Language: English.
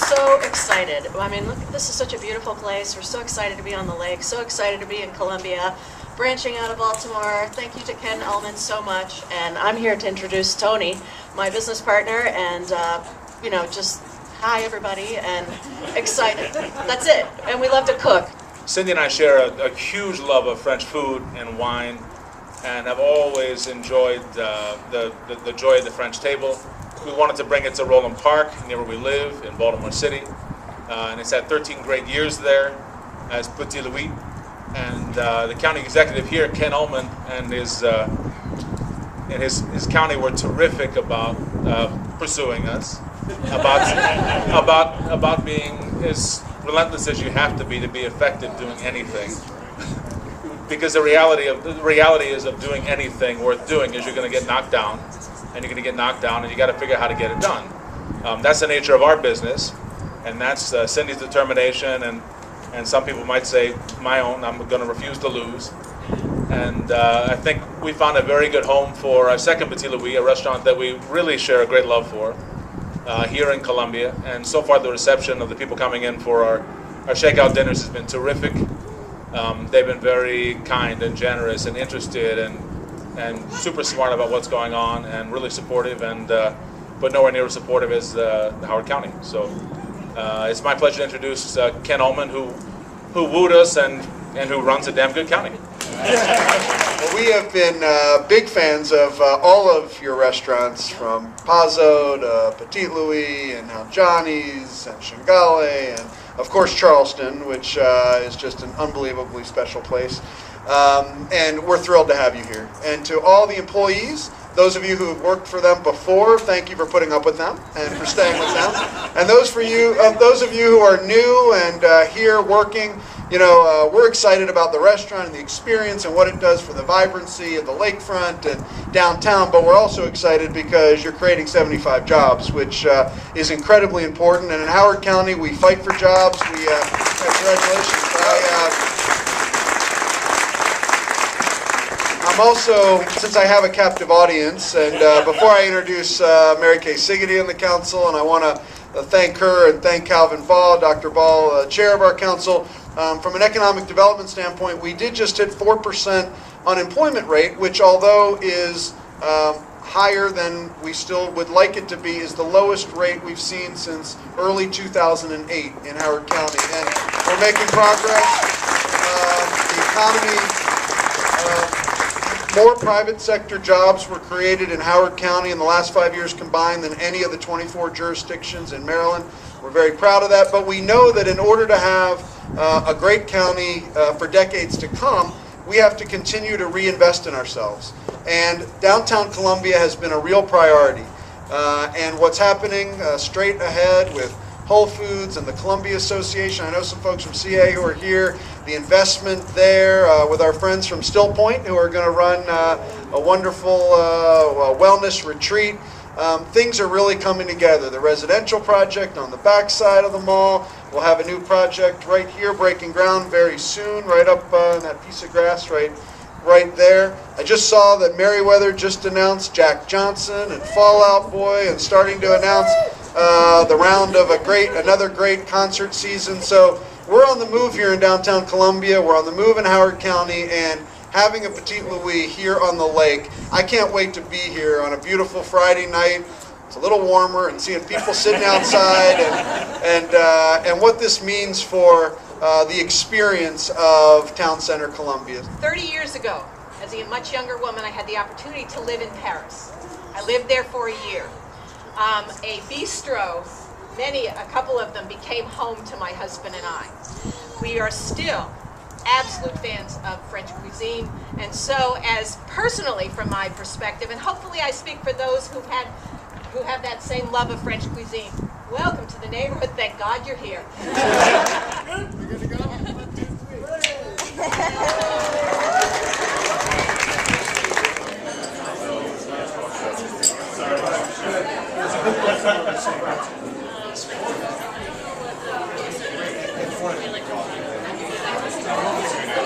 so excited. I mean, look, this is such a beautiful place. We're so excited to be on the lake, so excited to be in Columbia, branching out of Baltimore. Thank you to Ken Ulman so much. And I'm here to introduce Tony, my business partner, and, you know, just hi, everybody, and excited. That's it. And we love to cook. Cindy and I share a huge love of French food and wine, and have always enjoyed the joy of the French table. We wanted to bring it to Roland Park, near where we live, in Baltimore City. And it's had 13 great years there as Petit. And the county executive here, Ken Ulman, and his county were terrific about pursuing us, about being as relentless as you have to be effective doing anything. Because the reality is of doing anything worth doing is you're going to get knocked down, and you're going to get knocked down, and you got to figure out how to get it done. That's the nature of our business, and that's Cindy's determination, and some people might say my own. I'm going to refuse to lose. And I think we found a very good home for our second Petit, a restaurant that we really share a great love for here in Columbia. And so far the reception of the people coming in for our shakeout dinners has been terrific. They've been very kind and generous and interested and super smart about what's going on and really supportive, and but nowhere near as supportive as the Howard County. So it's my pleasure to introduce Ken Ulman, who wooed us and who runs a damn good county. Well, we have been big fans of all of your restaurants, from Pazzo to Petit Louis and now Johnny's and Shingale, and of course Charleston, which is just an unbelievably special place. And we're thrilled to have you here. And to all the employees, those of you who have worked for them before, thank you for putting up with them and for staying with them. And those of you who are new and here working, you know, we're excited about the restaurant and the experience and what it does for the vibrancy of the lakefront and downtown, but we're also excited because you're creating 75 jobs, which is incredibly important. And in Howard County, we fight for jobs. Congratulations. I'm also, since I have a captive audience, and before I introduce Mary Kay Sigaty in the council, and I want to thank her and thank Calvin Ball, Dr. Ball, chair of our council. From an economic development standpoint, we did just hit 4% unemployment rate, which, although is higher than we still would like it to be, is the lowest rate we've seen since early 2008 in Howard County. And we're making progress. The economy, more private sector jobs were created in Howard County in the last 5 years combined than any of the 24 jurisdictions in Maryland. We're very proud of that, but we know that in order to have a great county for decades to come, we have to continue to reinvest in ourselves. And downtown Columbia has been a real priority. And what's happening straight ahead with Whole Foods and the Columbia Association, I know some folks from CA who are here, the investment there with our friends from Still Point who are going to run a wonderful wellness retreat. Things are really coming together. The residential project on the back side of the mall. We'll have a new project right here breaking ground very soon, right up in that piece of grass right there. I just saw that Merriweather just announced Jack Johnson and Fall Out Boy and starting to announce the round of another great concert season. So we're on the move here in downtown Columbia. We're on the move in Howard County, and having a Petit Louis here on the lake, I can't wait to be here on a beautiful Friday night. It's a little warmer, and seeing people sitting outside, and what this means for the experience of Town Center Columbia. 30 years ago, as a much younger woman, I had the opportunity to live in Paris. I lived there for a year. A bistro, a couple of them became home to my husband and I. We are still absolute fans of French cuisine, and so as personally from my perspective, and hopefully I speak for those who have that same love of French cuisine, welcome to the neighborhood. Thank God you're here. We're good to go? 1, 2, 3.